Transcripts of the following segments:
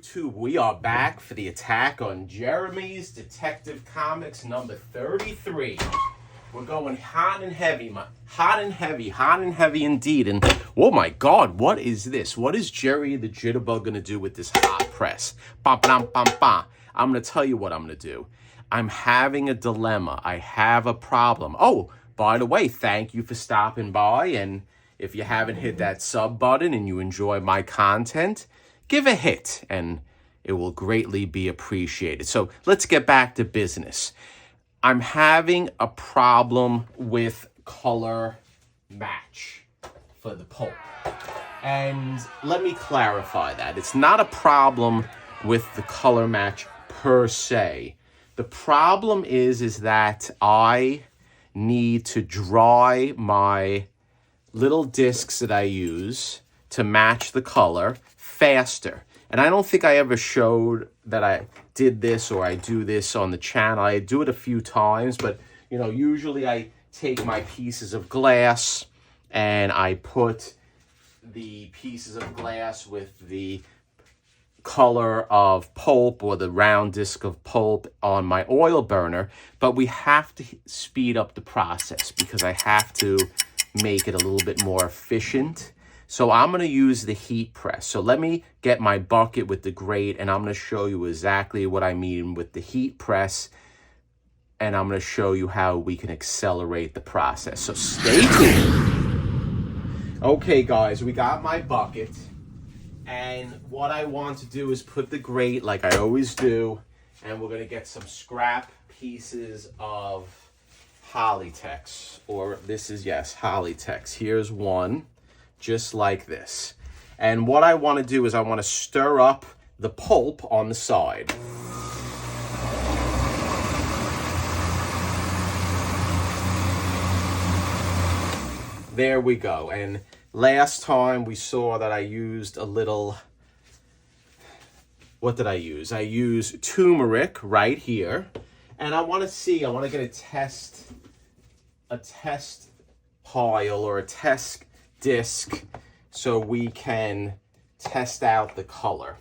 YouTube? We are back for the attack on Jeremy's Detective Comics number 33. We're going hot and heavy, hot and heavy indeed. And oh my God, what is this? What is Jerry the Jitterbug gonna do with this hot press? Bam, bam, bam, bam. I'm gonna tell you what I'm gonna do. I'm having a dilemma. I have a problem. Oh, by the way, thank you for stopping by. And if you haven't hit that sub button and you enjoy my content, give a hit and it will greatly be appreciated. So let's get back to business. I'm having a problem with color match for the pulp. And let me clarify that. It's not a problem with the color match per se. The problem is that I need to dry my little discs that I use to match the color faster. And I don't think I ever showed that I did this or I do this on the channel. I do it a few times, but you know, usually I take my pieces of glass and I put the pieces of glass with the color of pulp or the round disc of pulp on my oil burner, but we have to speed up the process because I have to make it a little bit more efficient. So I'm going to use the heat press. So let me get my bucket with the grate and I'm going to show you exactly what I mean with the heat press. And I'm going to show you how we can accelerate the process. So stay tuned. Okay, guys, we got my bucket. And what I want to do is put the grate like I always do. And we're going to get some scrap pieces of Hollytex. Or this is, yes, Hollytex. Here's one. Just like this. And what I want to do is I want to stir up the pulp on the side. There we go. And last time we saw that I used a little, what did I use? I used turmeric right here. And I want to get a test pile or a test disc so we can test out the color.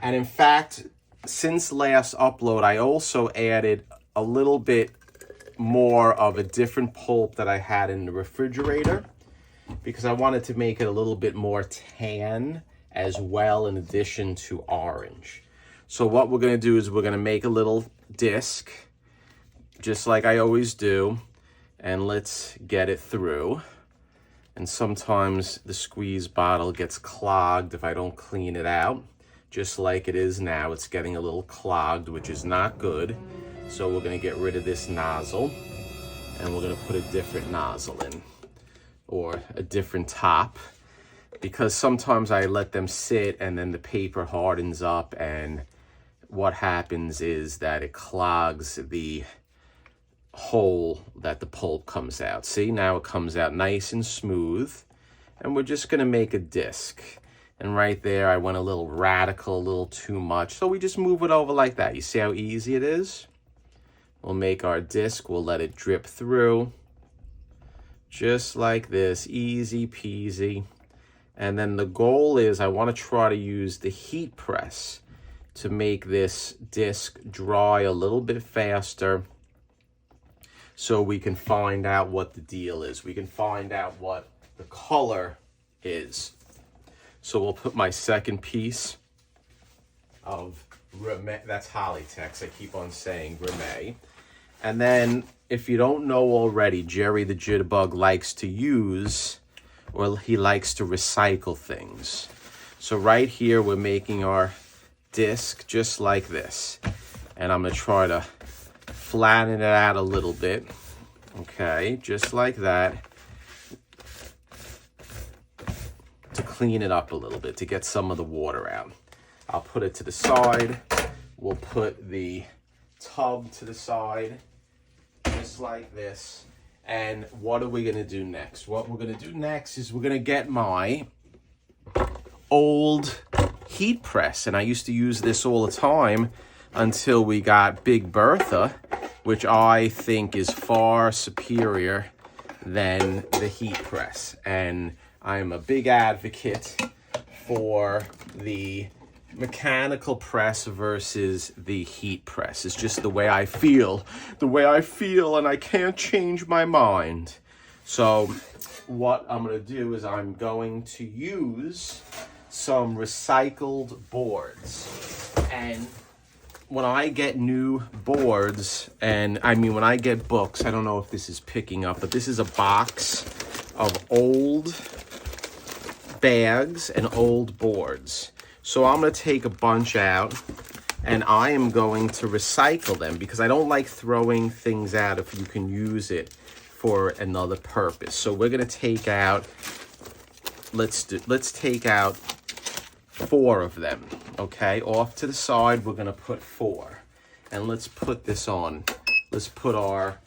And in fact, since last upload, I also added a little bit more of a different pulp that I had in the refrigerator because I wanted to make it a little bit more tan as well in addition to orange. So what we're going to do is we're going to make a little disc just like I always do, and let's get it through. And sometimes the squeeze bottle gets clogged if I don't clean it out. Just like it is now, it's getting a little clogged, which is not good. So we're gonna get rid of this nozzle and we're gonna put a different nozzle in or a different top, because sometimes I let them sit and then the paper hardens up and what happens is that it clogs the hole that the pulp comes out. See, now it comes out nice and smooth, and we're just going to make a disc. And right there I went a little radical, a little too much, so we just move it over like that. You see how easy it is? We'll make our disc, we'll let it drip through just like this, easy peasy. And then the goal is I want to try to use the heat press to make this disc dry a little bit faster, so we can find out what the deal is. We can find out what the color is. So we'll put my second piece of that's Hollytex. I keep on saying Reme. And then, if you don't know already, Jerry the Jitterbug likes to use, or he likes to recycle things. So right here, we're making our disc just like this. And I'm going to try to flatten it out a little bit. Okay, just like that. To clean it up a little bit, to get some of the water out. I'll put it to the side. We'll put the tub to the side, just like this. And what are we going to do next? What we're going to do next is we're going to get my old heat press. And I used to use this all the time until we got Big Bertha, which I think is far superior than the heat press. And I'm a big advocate for the mechanical press versus the heat press. It's just the way I feel. The way I feel, and I can't change my mind. So what I'm going to do is I'm going to use some recycled boards. And when I get new boards, and I mean when I get books, I don't know if this is picking up, but this is a box of old bags and old boards. So I'm going to take a bunch out, and I am going to recycle them because I don't like throwing things out if you can use it for another purpose. So we're going to take out, let's take out 4 of them, okay? Off to the side, we're going to put 4. And let's put this on. Let's put our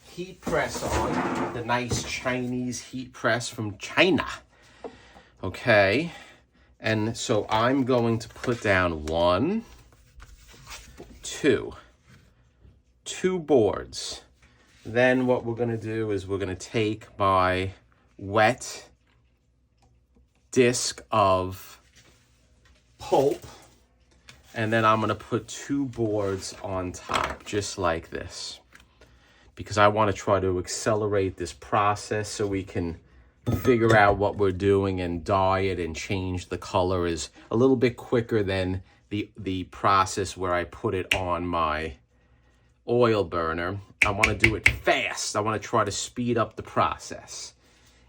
heat press on, the nice Chinese heat press from China. Okay, and so I'm going to put down 1, 2 boards. Then what we're going to do is we're going to take my wet disc of pulp, and then I'm going to put 2 boards on top, just like this, because I want to try to accelerate this process so we can figure out what we're doing and dye it and change the color is a little bit quicker than the process where I put it on my oil burner. I want to do it fast. I want to try to speed up the process.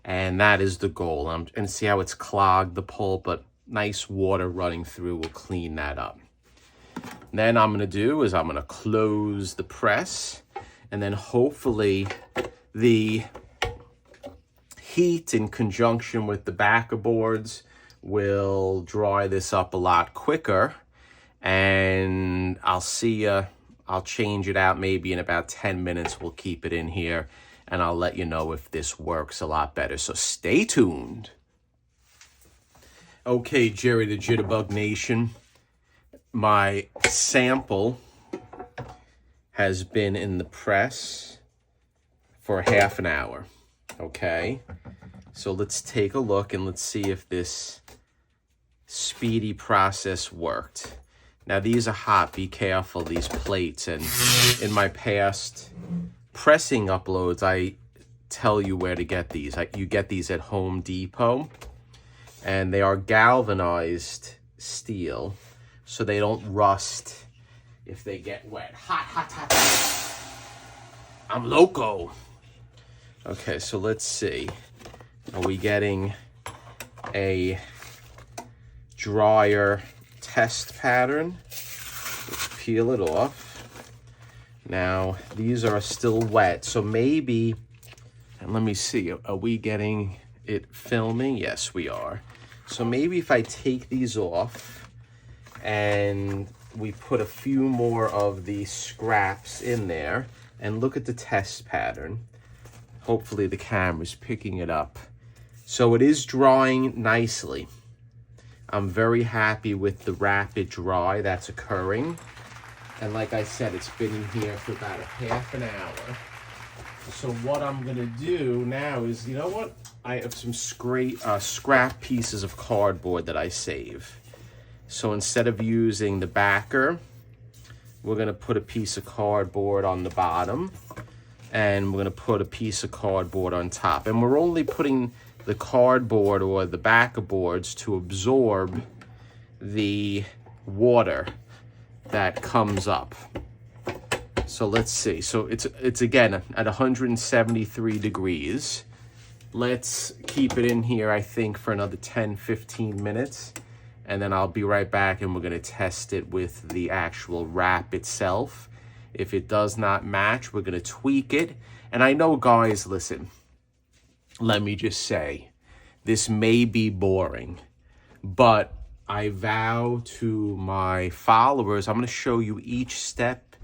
And that is the goal. And see how it's clogged, the pulp, but nice water running through will clean that up. Then I'm going to do is I'm going to close the press, and then hopefully the heat in conjunction with the backer boards will dry this up a lot quicker, and I'll change it out maybe in about 10 minutes. We'll keep it in here, and I'll let you know if this works a lot better. So stay tuned. Okay, Jerry the Jitterbug Nation, my sample has been in the press for half an hour. Okay, so let's take a look and let's see if this speedy process worked. Now these are hot, be careful, these plates, and in my past pressing uploads I tell you where to get these. You get these at Home Depot, and they are galvanized steel so they don't rust if they get wet. Hot, hot, hot, hot. I'm loco. Okay, so let's see. Are we getting a drier test pattern? Let's peel it off. Now, these are still wet, so maybe, and let me see, are we getting it filming? Yes, we are. So maybe if I take these off and we put a few more of these scraps in there and look at the test pattern. Hopefully the camera's picking it up. So it is drying nicely. I'm very happy with the rapid dry that's occurring. And like I said, it's been in here for about a half an hour. So what I'm gonna do now is, you know what? I have some scrap pieces of cardboard that I save. So instead of using the backer, we're gonna put a piece of cardboard on the bottom, and we're gonna put a piece of cardboard on top. And we're only putting the cardboard or the backer boards to absorb the water that comes up. So let's see. So it's again at 173 degrees. Let's keep it in here, I think, for another 10-15 minutes. And then I'll be right back, and we're going to test it with the actual wrap itself. If it does not match, we're going to tweak it. And I know, guys, listen, let me just say, this may be boring, but I vow to my followers, I'm going to show you each step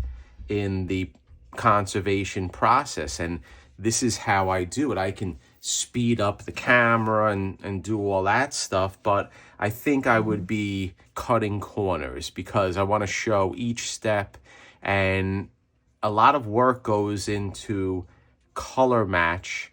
in the conservation process. And this is how I do it. I can speed up the camera and do all that stuff, but I think I would be cutting corners because I want to show each step, and a lot of work goes into color match,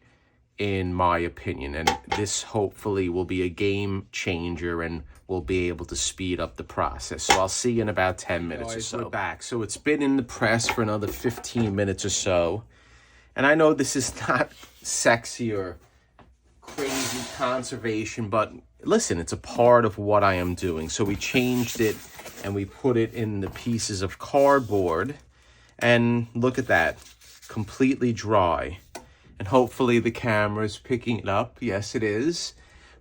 in my opinion, and this hopefully will be a game changer and will will be able to speed up the process. So I'll see you in about 10 minutes or so. We're back. So it's been in the press for another 15 minutes or so. And I know this is not sexy or crazy conservation, but listen, it's a part of what I am doing. So we changed it and we put it in the pieces of cardboard. And look at that, completely dry. And hopefully the camera is picking it up. Yes, it is.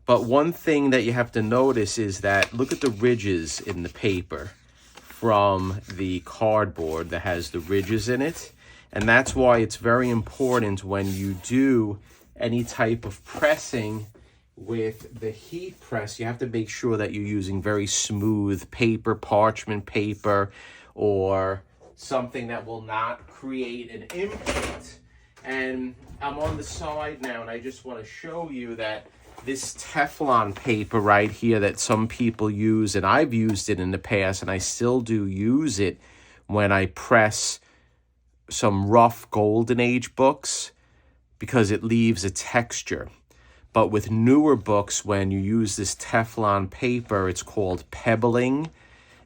But one thing that you have to notice is that look at the ridges in the paper from the cardboard that has the ridges in it. And that's why it's very important when you do any type of pressing with the heat press, you have to make sure that you're using very smooth paper, parchment paper, or something that will not create an imprint. And I'm on the side now, and I just want to show you that this Teflon paper right here that some people use, and I've used it in the past, and I still do use it when I press some rough golden age books, because it leaves a texture. But with newer books, when you use this Teflon paper, it's called pebbling,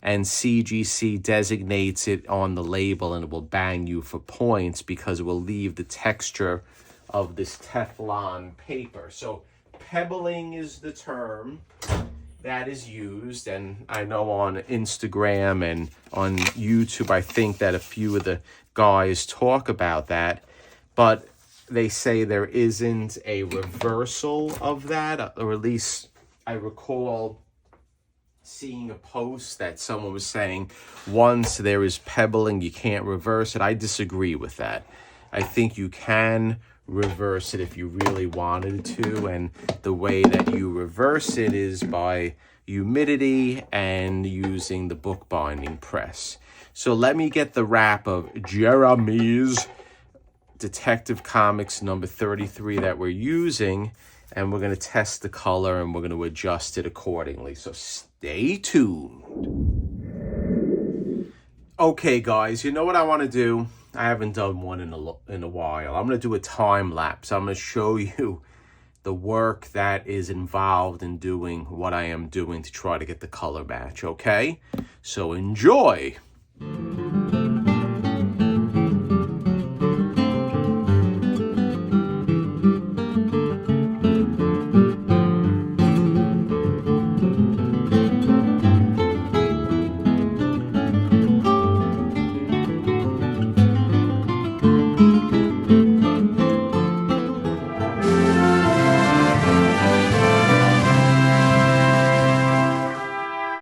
and CGC designates it on the label, and it will bang you for points because it will leave the texture of this Teflon paper. So pebbling is the term that is used, and I know on Instagram and on YouTube, I think that a few of the guys talk about that, but they say there isn't a reversal of that, or at least I recall seeing a post that someone was saying once there is pebbling, you can't reverse it. I disagree with that. I think you can reverse it if you really wanted to, and the way that you reverse it is by humidity and using the bookbinding press. So let me get the wrap of Jeremy's Detective Comics number 33 that we're using, and we're going to test the color and we're going to adjust it accordingly. So stay tuned. Okay, guys, you know what I want to do? I haven't done one in a while. I'm going to do a time lapse. I'm going to show you the work that is involved in doing what I am doing to try to get the color match, okay? So enjoy.